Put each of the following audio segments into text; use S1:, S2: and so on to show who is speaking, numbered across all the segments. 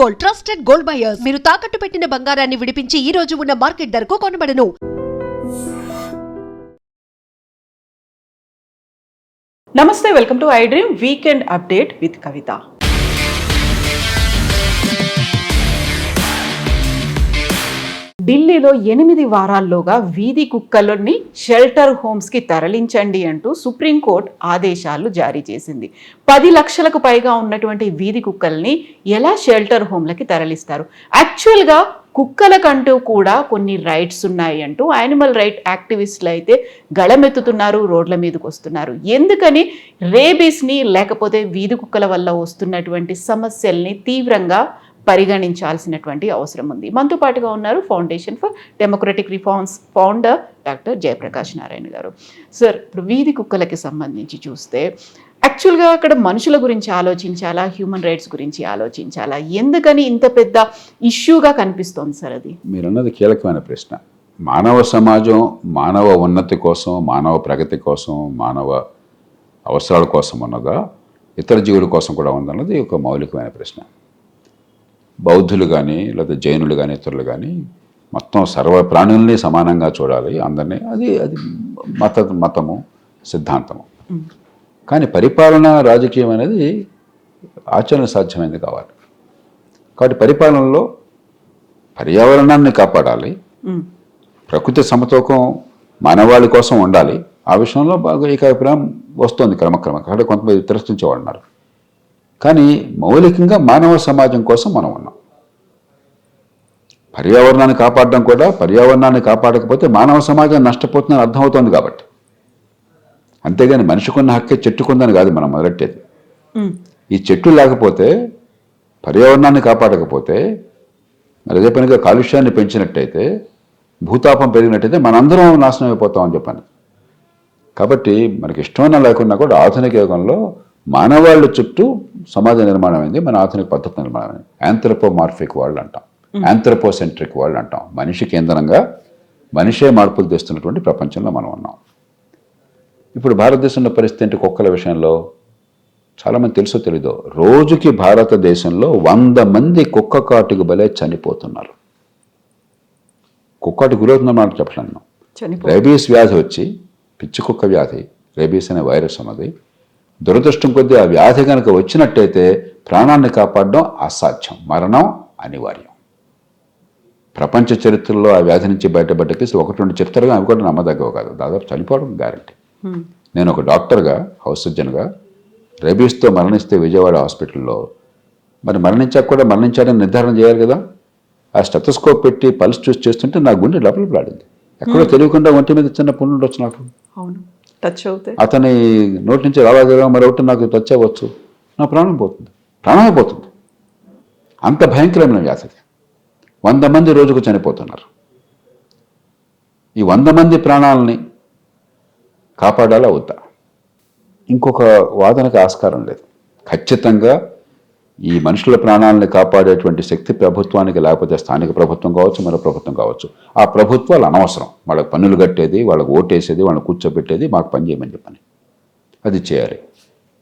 S1: Gold, trusted gold buyers. మీరు తాకట్టు పెట్టిన బంగారాన్ని విడిపించి ఈ రోజు ఉన్న మార్కెట్ ధరకు కొనబడను.
S2: నమస్తే, welcome to iDream weekend update with Kavitha. ఢిల్లీలో 8 వారాల్లోగా వీధి కుక్కలని షెల్టర్ హోమ్స్కి తరలించండి అంటూ సుప్రీంకోర్టు ఆదేశాలు జారీ చేసింది. 10 లక్షలకు పైగా ఉన్నటువంటి వీధి కుక్కల్ని ఎలా షెల్టర్ హోమ్లకి తరలిస్తారు? యాక్చువల్గా కుక్కలకంటూ కూడా కొన్ని రైట్స్ ఉన్నాయి అంటూ యానిమల్ రైట్ యాక్టివిస్టులు అయితే గళమెత్తుతున్నారు, రోడ్ల మీదకి వస్తున్నారు. ఎందుకని రేబీస్ని లేకపోతే వీధి కుక్కల వల్ల వస్తున్నటువంటి సమస్యల్ని తీవ్రంగా పరిగణించాల్సినటువంటి అవసరం ఉంది. మనతో పాటుగా ఉన్నారు foundation for democratic reforms founder doctor Jayaprakash Narayana గారు. సార్, ఇప్పుడు వీధి కుక్కలకి సంబంధించి చూస్తే యాక్చువల్గా అక్కడ మనుషుల గురించి ఆలోచించాలా, హ్యూమన్ రైట్స్ గురించి ఆలోచించాలా? ఎందుకని ఇంత పెద్ద ఇష్యూగా కనిపిస్తోంది సార్ అది?
S3: మీరు అన్నది కీలకమైన ప్రశ్న. మానవ సమాజం మానవ ఉన్నతి కోసం, మానవ ప్రగతి కోసం, మానవ అవసరాల కోసం ఉన్నదా, ఇతర జీవుల కోసం కూడా ఉందన్నది ఒక మౌలికమైన ప్రశ్న. బౌద్ధులు కానీ లేదా జైనులు కానీ ఇతరులు కానీ మొత్తం సర్వ ప్రాణుల్ని సమానంగా చూడాలి, అందరినీ. అది అది మతము సిద్ధాంతము. కానీ పరిపాలన రాజకీయం అనేది ఆచరణ సాధ్యమైంది కావాలి. కాబట్టి పరిపాలనలో పర్యావరణాన్ని కాపాడాలి, ప్రకృతి సమతూకం మానవాళి కోసం ఉండాలి. ఆ విషయంలో బాగా ఏకాభిప్రాయం వస్తుంది క్రమక్రమంగా. కాబట్టి కొంతమంది తిరస్కరించేవాళ్ళున్నారు. కానీ మౌలికంగా మానవ సమాజం కోసం మనం ఉన్నాం. పర్యావరణాన్ని కాపాడడం కూడా, పర్యావరణాన్ని కాపాడకపోతే మానవ సమాజం నష్టపోతుందని అర్థమవుతోంది. కాబట్టి అంతేగాని మనిషికున్న హక్కే చెట్టుకుందని కాదు మనం మొదలెట్టేది. ఈ చెట్టు లేకపోతే, పర్యావరణాన్ని కాపాడకపోతే, మరి అదే పనిగా కాలుష్యాన్ని పెంచినట్టయితే, భూతాపం పెరిగినట్టయితే మనందరం నాశనం అయిపోతామని చెప్పాను. కాబట్టి మనకి ఇష్టమైనా లేకున్నా కూడా ఆధునిక యుగంలో మానవాళ్ళ చుట్టూ సమాజ నిర్మాణం అయింది. మన ఆధునిక పద్ధతి నిర్మాణం అయింది. యాంథ్రోపోమార్ఫిక్ వరల్డ్ అంటాం, యాంథ్రోపోసెంట్రిక్ వరల్డ్ అంటాం. మనిషి కేంద్రంగా మనిషే మార్పులు తెస్తున్నటువంటి ప్రపంచంలో మనం ఉన్నాం. ఇప్పుడు భారతదేశంలో పరిస్థితి ఏంటి? కుక్కల విషయంలో చాలామంది తెలుసో తెలీదో, రోజుకి భారతదేశంలో 100 మంది కుక్క కాటుకు బలే చనిపోతున్నారు. కుక్కటి గురవుతుందన్నమాట చెప్పలేను. రేబీస్ వ్యాధి వచ్చి, పిచ్చి కుక్క వ్యాధి, రేబీస్ అనే వైరస్ ఉన్నది. దురదృష్టం కొద్దీ ఆ వ్యాధి కనుక వచ్చినట్టయితే ప్రాణాన్ని కాపాడడం అసాధ్యం, మరణం అనివార్యం. ప్రపంచ చరిత్రలో ఆ వ్యాధి నుంచి బయటపడ్డ కేసులు 1-2 చెప్తారుగా, అవి కూడా నమ్మదగ్గవు కాదు. దాదాపు చనిపోవడం గ్యారంటీ. నేను ఒక డాక్టర్గా, హౌస్ సర్జన్గా రేబీస్తో మరణిస్తే విజయవాడ హాస్పిటల్లో, మరి మరణించాక కూడా మరణించాడని నిర్ధారణ చేయాలి కదా. ఆ స్టెథోస్కోప్ పెట్టి పల్స్ చూసి చేస్తుంటే నా గుండె లోపల పడింది. ఎక్కడో తెలియకుండా ఒంటి మీద చిన్న పుండు ఉండొచ్చు నాకు.
S2: టచ్ అవుతాయి.
S3: అతని నోటి నుంచి రావాలిగా మరొకటి నాకు టచ్ అవ్వచ్చు, నా ప్రాణం పోతుంది, ప్రాణమే పోతుంది. అంత భయంకరమైన వ్యాధి. 100 మంది రోజుకు చనిపోతున్నారు. ఈ 100 మంది ప్రాణాలని కాపాడాలా వద్దా? ఇంకొక వాదనకు ఆస్కారం లేదు. ఖచ్చితంగా ఈ మనుషుల ప్రాణాలని కాపాడేటువంటి శక్తి ప్రభుత్వానికి, లేకపోతే స్థానిక ప్రభుత్వం కావచ్చు, మరో ప్రభుత్వం కావచ్చు. ఆ ప్రభుత్వాలు అనవసరం. వాళ్ళకి పన్నులు కట్టేది, వాళ్ళకి ఓటేసేది, వాళ్ళని కూర్చోబెట్టేది, మాకు పని చేయమని చెప్పని అది చేయాలి.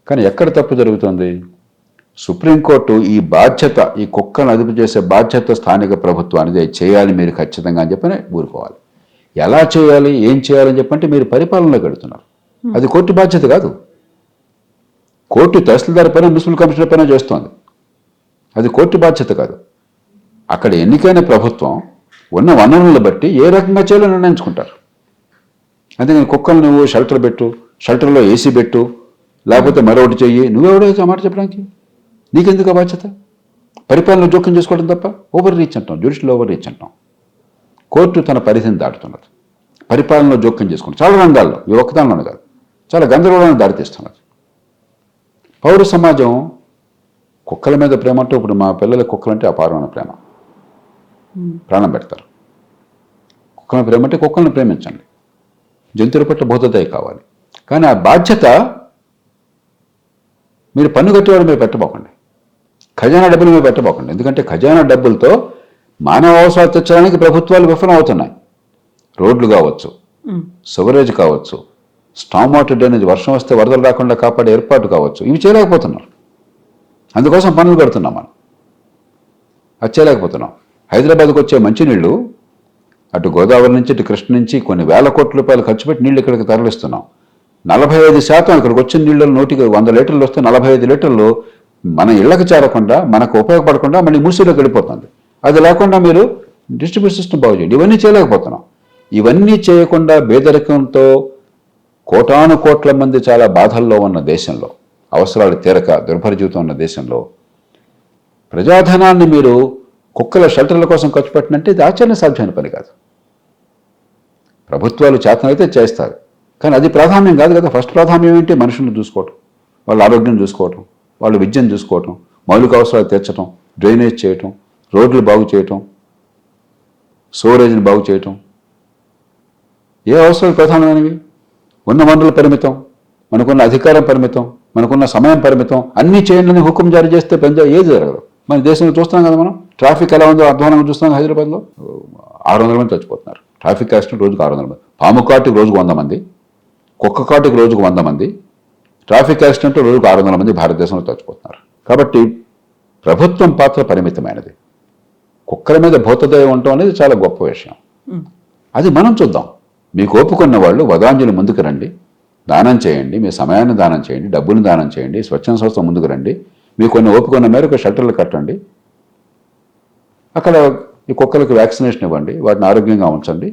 S3: కానీ ఎక్కడ తప్పు జరుగుతుంది? సుప్రీంకోర్టు ఈ బాధ్యత, ఈ కుక్కను అదుపు చేసే బాధ్యత స్థానిక ప్రభుత్వానికి చేయాలి మీరు ఖచ్చితంగా అని చెప్పని ఊరుకోవాలి. ఎలా చేయాలి, ఏం చేయాలని చెప్పంటే మీరు పరిపాలనలోకి వెళుతున్నారు. అది కోర్టు బాధ్యత కాదు. కోర్టు తహసీల్దార్ పైన, మున్సిపల్ కమిషనర్ పైన చేస్తోంది. అది కోర్టు బాధ్యత కాదు. అక్కడ ఎన్నికైన ప్రభుత్వం ఉన్న వనరులను బట్టి ఏ రకంగా చేయాలో నిర్ణయించుకుంటారు. అందుకని కుక్కలు నువ్వు షెల్టర్ పెట్టు, షెల్టర్లో ఏసీ పెట్టు, లేకపోతే మరొకటి చెయ్యి, నువ్వెవడో ఆ మాట చెప్పడానికి? నీకెందుకు ఆ బాధ్యత? పరిపాలన జోక్యం చేసుకోవడం తప్ప ఓవర్ రీచ్ అంటాం, జ్యుడిషియల్ ఓవర్ రీచ్ అంటాం. కోర్టు తన పరిధిని దాటుతున్నది, పరిపాలనలో జోక్యం చేసుకుంటుంది. చాలా రంగాల్లో, ఈ ఒక్కదానిలోనే కాదు, చాలా గందరగోళాన్ని దారితీస్తున్నది. పౌర సమాజం కుక్కల మీద ప్రేమ అంటే, ఇప్పుడు మా పిల్లల కుక్కలంటే అపారమైన ప్రేమ, ప్రాణం పెడతారు. కుక్కల ప్రేమ అంటే కుక్కలను ప్రేమించండి, జంతువుల పట్ల బోధదయ కావాలి. కానీ ఆ బాధ్యత మీరు పన్ను కట్టేవాడు మీరు పెట్టబోకండి, ఖజానా డబ్బులు మీరు పెట్టబోకండి. ఎందుకంటే ఖజానా డబ్బులతో మానవ అవసరాలు తెచ్చడానికి ప్రభుత్వాలు విఫలం అవుతున్నాయి. రోడ్లు కావచ్చు, సివరేజ్ కావచ్చు, స్టామ్ వాటర్ డ్రైనేజ్, వర్షం వస్తే వరదలు రాకుండా కాపాడే ఏర్పాటు కావచ్చు, ఇవి చేయలేకపోతున్నారు. అందుకోసం పనులు కడుతున్నాం మనం. అది చేయలేకపోతున్నాం. హైదరాబాద్కి వచ్చే మంచినీళ్ళు అటు గోదావరి నుంచి ఇటు కృష్ణ నుంచి కొన్ని వేల కోట్ల రూపాయలు ఖర్చు పెట్టి నీళ్ళు ఇక్కడికి తరలిస్తున్నాం. 45% ఇక్కడికి వచ్చిన నీళ్ళు నూటికి 100 లీటర్లు వస్తే 45 లీటర్లు మన ఇళ్లకు చేరకుండా మనకు ఉపయోగపడకుండా మళ్ళీ మూసీలోకి వెళ్ళిపోతుంది. అది లేకుండా మీరు డిస్ట్రిబ్యూషన్ సిస్టమ్ బాగు చేయండి. ఇవన్నీ చేయలేకపోతున్నాం. ఇవన్నీ చేయకుండా పేదరికంతో కోటాను కోట్ల మంది చాలా బాధల్లో ఉన్న దేశంలో, అవసరాలు తీరక దుర్భర జీవితం ఉన్న దేశంలో ప్రజాధనాన్ని మీరు కుక్కల షెల్టర్ల కోసం ఖర్చు పెట్టినంటే ఇది ఆచరణ సాధ్యమైన పని కాదు. ప్రభుత్వాలు చేతనైతే చేస్తారు, కానీ అది ప్రాధాన్యం కాదు కదా. ఫస్ట్ ప్రాధాన్యం ఏంటి? మనుషులను చూసుకోవటం, వాళ్ళ ఆరోగ్యం చూసుకోవటం, వాళ్ళ విద్యను చూసుకోవటం, మౌలిక అవసరాలు తీర్చడం, డ్రైనేజ్ చేయటం, రోడ్లు బాగు చేయటం, స్టోరేజ్ని బాగు చేయటం. ఏ అవసరాలు ప్రధానమైనవి? ఉన్న వనరుల పరిమితం, మనకున్న అధికారం పరిమితం, మనకున్న సమయం పరిమితం, అన్నీ చేయండి అని హుకుం జారీ చేస్తే ఏది జరగదు. మన దేశంలో చూస్తున్నాం కదా మనం. ట్రాఫిక్ ఎలా ఉందో అధ్వానంగా చూస్తున్నాం. హైదరాబాద్లో 600 మంది చచ్చిపోతున్నారు. ట్రాఫిక్ యాక్సిడెంట్ రోజుకు 600 మంది, పాము కాటుకు రోజుకు 100 మంది, కుక్క కాటుకు రోజుకు 100 మంది, ట్రాఫిక్ యాక్సిడెంట్ రోజుకు 600 మంది భారతదేశంలో చచ్చిపోతున్నారు. కాబట్టి ప్రభుత్వం పాత్ర పరిమితమైనది. కుక్కల మీద భూతదయ ఉండటం అనేది చాలా గొప్ప విషయం. అది మనం చూద్దాం. మీకు ఓపుకున్న వాళ్ళు వదాంజలి ముందుకు రండి, దానం చేయండి, మీ సమయాన్ని దానం చేయండి, డబ్బులు దానం చేయండి, స్వచ్ఛంద సంస్థ ముందుకు రండి, మీకు కొన్ని ఓపుకున్న మేరకు షెల్టర్లు కట్టండి, అక్కడ ఈ కుక్కలకు వ్యాక్సినేషన్ ఇవ్వండి, వాటిని ఆరోగ్యంగా ఉంచండి.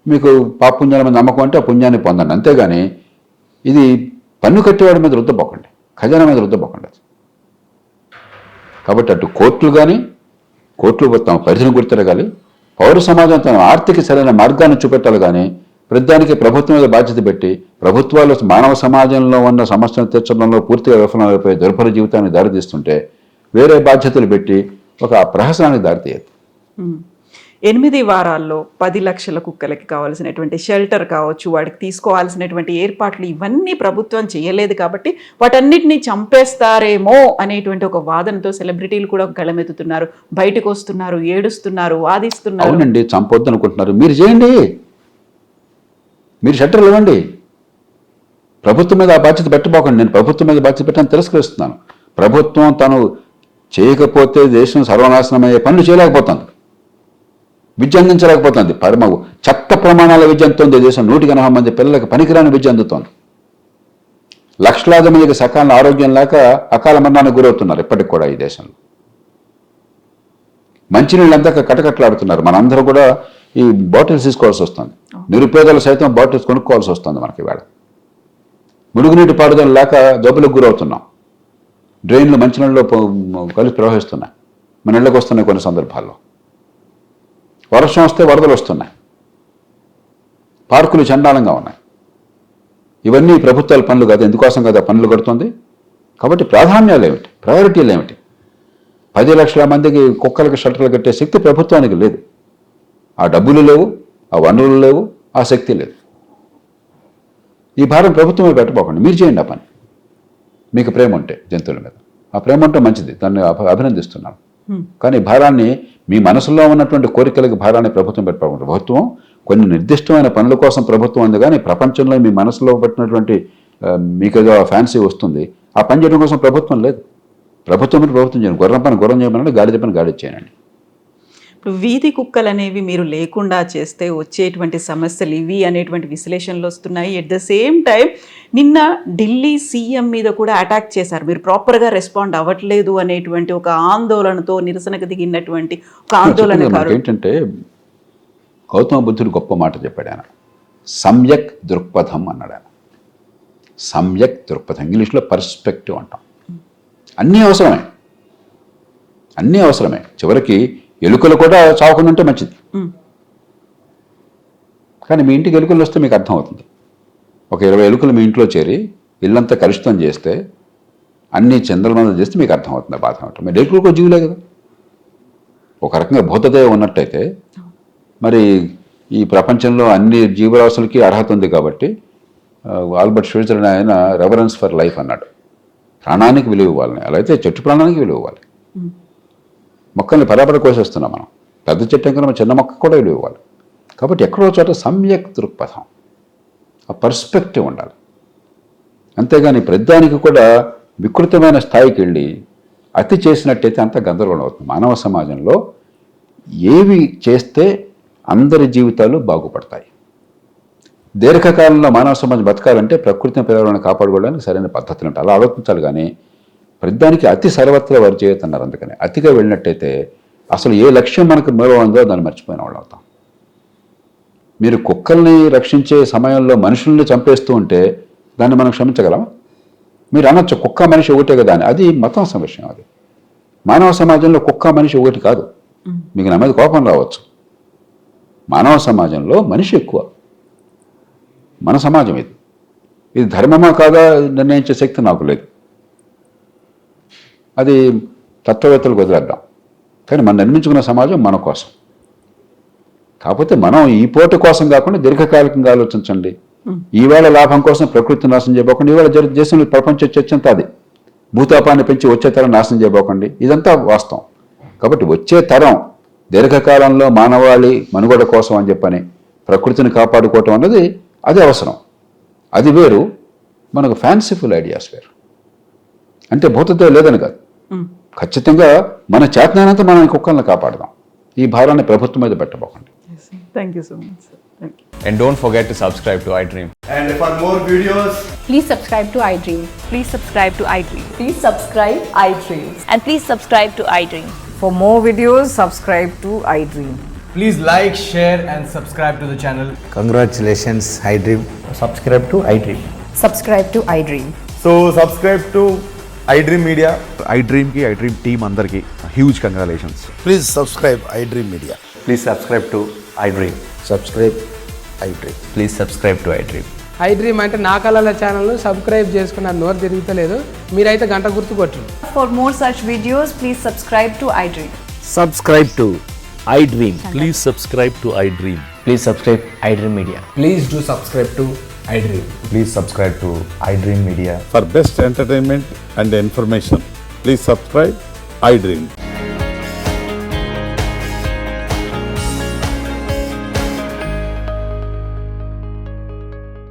S3: మీకు పాపుణ్యాల మీద నమ్మకం అంటే ఆ పుణ్యాన్ని పొందండి. అంతేగాని ఇది పన్ను కట్టేవాడి మీద రుద్దపోకండి, ఖజానా మీద రుద్దపోకండి. కాబట్టి అటు కోర్టులు తమ పరిధిని గుర్తిరగాలి, పౌర సమాజం తన ఆర్థిక సరైన మార్గాన్ని చూపెట్టాలి. కానీ ప్రతిదానికి ప్రభుత్వం మీద బాధ్యత పెట్టి ప్రభుత్వాలు మానవ సమాజంలో ఉన్న సమస్యను తీర్చడంలో పూర్తిగా విఫలమైపోయి దుర్భర జీవితాన్ని దారితీస్తుంటే వేరే బాధ్యతలు పెట్టి ఒక ప్రహసనానికి దారితీయదు.
S2: 8 వారాల్లో 10 లక్షల కుక్కలకి కావాల్సినటువంటి షెల్టర్ కావచ్చు, వాటికి తీసుకోవాల్సినటువంటి ఏర్పాట్లు ఇవన్నీ ప్రభుత్వం చేయలేదు. కాబట్టి వాటన్నిటినీ చంపేస్తారేమో అనేటువంటి ఒక వాదనతో సెలబ్రిటీలు కూడా గళమెత్తుతున్నారు, బయటకు వస్తున్నారు, ఏడుస్తున్నారు, వాదిస్తున్నారు.
S3: అవునండి, చంపొద్దు అనుకుంటున్నారు, మీరు చేయండి, మీరు షెల్టర్లు ఇవ్వండి. ప్రభుత్వం మీద ఆ బాధ్యత పెట్టబోకండి. నేను ప్రభుత్వం మీద బాధ్యత పెట్టని తిరస్కరిస్తున్నాను. ప్రభుత్వం తను చేయకపోతే దేశం సర్వనాశనమయ్యే పనులు చేయలేకపోతుంది, విద్య అందించలేకపోతుంది. చట్ట ప్రమాణాల విద్య అందుతోంది దేశం. 180 మంది పిల్లలకు పనికిరాని విద్య అందుతోంది. లక్షలాది మందికి సకాల ఆరోగ్యం లేక అకాల మరణానికి గురవుతున్నారు ఇప్పటికి కూడా ఈ దేశంలో. మంచినీళ్ళంతా కటకట్లాడుతున్నారు. మనందరూ కూడా ఈ బాటిల్స్ తీసుకోవాల్సి వస్తుంది. నిరుపేదలు సైతం బాటిల్స్ కొనుక్కోవాల్సి వస్తుంది మనకి ఇవాళ. మురుగునీటి పారుదల లేక జబ్బులకు గురవుతున్నాం. డ్రైన్లు మంచినీళ్ళలో కలిసి ప్రవహిస్తున్నాయి, మన ఇళ్ళకి వస్తున్నాయి. కొన్ని సందర్భాల్లో వర్షం వస్తే వరదలు వస్తున్నాయి, పార్కులు చండాలంగా ఉన్నాయి. ఇవన్నీ ప్రభుత్వాల పనులు కాదు. ఎందుకోసం కదా పనులు కడుతుంది? కాబట్టి ప్రాధాన్యాలు ఏమిటి, ప్రయారిటీలు ఏమిటి? 10 లక్షల మందికి కుక్కలకు షెల్టర్లు కట్టే శక్తి ప్రభుత్వానికి లేదు. ఆ డబ్బులు లేవు, ఆ వనరులు లేవు, ఆ శక్తి లేదు. ఈ భారం ప్రభుత్వమే పెట్టబోకండి, మీరు చేయండి ఆ పని. మీకు ప్రేమ ఉంటే జంతువుల మీద, ఆ ప్రేమ ఉంటే మంచిది, దాన్ని అభినందిస్తున్నాను. కానీ భారాన్ని, మీ మనసులో ఉన్నటువంటి కోరికలకి భారాన్ని ప్రభుత్వం పెట్టబోకండి. ప్రభుత్వం కొన్ని నిర్దిష్టమైన పనుల కోసం ప్రభుత్వం ఉంది, కానీ ప్రపంచంలో మీ మనసులో పెట్టినటువంటి మీకు ఏదో ఫ్యాన్సీ వస్తుంది, ఆ పని చేయడం కోసం ప్రభుత్వం లేదు. ప్రభుత్వం చేయండి. గుర్రం పని గుర్రం చేయమనండి, గాడిద పని గాడి చేయనండి.
S2: ఇప్పుడు వీధి కుక్కలు అనేవి మీరు లేకుండా చేస్తే వచ్చేటువంటి సమస్యలు ఇవి అనేటువంటి విశ్లేషణలు వస్తున్నాయి. ఎట్ ద సేమ్ టైం నిన్న ఢిల్లీ సీఎం మీద కూడా అటాక్ చేశారు. మీరు ప్రాపర్గా రెస్పాండ్ అవ్వట్లేదు అనేటువంటి ఒక ఆందోళనతో నిరసనకు దిగినటువంటి ఒక ఆందోళనకారుడు.
S3: ఏంటంటే గౌతమ బుద్ధుడు గొప్ప మాట చెప్పాడు. ఆయన సమ్యక్ దృక్పథం అన్నాడు. ఆయన సమ్యక్ దృక్పథం, ఇంగ్లీష్లో పర్స్పెక్టివ్ అంటాం. అన్నీ అవసరమే. చివరికి ఎలుకలు కూడా చావకుండా ఉంటే మంచిది. కానీ మీ ఇంటికి ఎలుకలు వస్తే మీకు అర్థమవుతుంది. ఒక 20 ఎలుకలు మీ ఇంట్లో చేరి ఇల్లంతా కలుషితం చేస్తే, అన్ని చంద్రమందలు చేస్తే మీకు అర్థమవుతుంది బాధ ఉంటుంది. మీరు ఎలుకలకు జీవులే కదా. ఒక రకంగా భూతదయ ఉన్నట్టయితే మరి ఈ ప్రపంచంలో అన్ని జీవరాశులకి అర్హత ఉంది. కాబట్టి ఆల్బర్ట్ షవైట్జర్ ఆయన రెవరెన్స్ ఫర్ లైఫ్ అన్నాడు. ప్రాణానికి విలువ ఇవ్వాలని. అలా అయితే చెట్టు ప్రాణానికి విలువ ఇవ్వాలి. మొక్కల్ని పరాపర కోసేస్తున్నాం మనం. పెద్ద చెట్టు కన్నా చిన్న మొక్క కూడా విలువ ఇవ్వాలి. కాబట్టి ఎక్కడో చోట సమ్యక్ దృక్పథం, ఆ పర్స్పెక్టివ్ ఉండాలి. అంతేగాని ప్రతిదానికి కూడా వికృతమైన స్థాయికి వెళ్ళి అతి చేసినట్టయితే అంత గందరగోళం అవుతుంది. మానవ సమాజంలో ఏవి చేస్తే అందరి జీవితాలు బాగుపడతాయి. దీర్ఘకాలంలో మానవ సమాజం బతకాలంటే ప్రకృతిని పర్యావరణాన్ని కాపాడుకోవడానికి సరైన పద్ధతులు ఉంటాయి. అలా ఆలోచించాలి. కానీ ప్రతిదానికి అతి సర్వత్రా వారు చేయొద్దన్నారు. అందుకని అతిగా వెళ్ళినట్టయితే అసలు ఏ లక్ష్యం మనకు మూల ఉందో దాన్ని మర్చిపోయిన వాళ్ళు అవుతాం. మీరు కుక్కల్ని రక్షించే సమయంలో మనుషుల్ని చంపేస్తూ ఉంటే దాన్ని మనం క్షమించగలమా? మీరు అనొచ్చు కుక్క మనిషి ఒకటే కదా అని. అది మతం విషయం. అది మానవ సమాజంలో కుక్క మనిషి ఒకటి కాదు. మీకు నా మీద కోపం రావచ్చు. మానవ సమాజంలో మనిషి ఎక్కువ. మన సమాజం ఇది ధర్మమా కాదా నిర్ణయించే శక్తి నాకు లేదు. అది తత్వవేత్తలకు వదిలేద్దాం. కానీ మనం నిర్మించుకున్న సమాజం మన కోసం. కాకపోతే మనం ఈ పూట కోసం కాకుండా దీర్ఘకాలికంగా ఆలోచించండి. ఈవేళ లాభం కోసం ప్రకృతి నాశనం చేయబోకండి. ఈవేళ దేశంలో ప్రపంచ చర్చ అంతా అది. భూతాపాన్ని పెంచి వచ్చే తరం నాశనం చేయబోకండి. ఇదంతా వాస్తవం. కాబట్టి వచ్చే తరం దీర్ఘకాలంలో మానవాళి మనుగడ కోసం అని చెప్పని ప్రకృతిని కాపాడుకోవటం అన్నది అది అవసరం. అది వేరు. మనకు ఫ్యాన్సిఫుల్ ఐడియాస్ వేరు. అంటే భూతతో లేదని కాదు. ఖచ్చితంగా మన చేతనంతా మనం ఈ కుక్కలను కాపాడదాం. ఈ భారాన్ని ప్రభుత్వం మీద పెట్టబోకండి.
S2: Thank you so much sir. Thank you.
S4: And don't forget to subscribe to iDream.
S5: And for more videos,
S6: Please subscribe to iDream.
S7: Please subscribe to iDream.
S6: Please subscribe iDream.
S7: And please subscribe to iDream.
S8: For more videos, subscribe to iDream.
S5: please like, share and subscribe to the channel.
S9: Congratulations, iDream.
S5: Subscribe to iDream.
S6: Subscribe to iDream.
S5: So subscribe to iDream Media.
S10: iDream team అందరికి huge congratulations.
S9: Please subscribe iDream Media.
S4: Please subscribe to iDream.
S9: Subscribe iDream.
S4: Please subscribe to iDream.
S11: iDream అంటే నా కళల ఛానల్ను subscribe చేసుకున్న నోరు తిరుగుతలేదు. మీరైతే గంట గుర్తు కొట్టండి.
S7: For more such videos, please subscribe to iDream.
S9: Subscribe to iDream.
S10: Please subscribe to iDream.
S4: Please subscribe iDream Media.
S5: Please do subscribe to iDream.
S4: Please subscribe to iDream Media.
S10: For best entertainment and information, please subscribe iDream.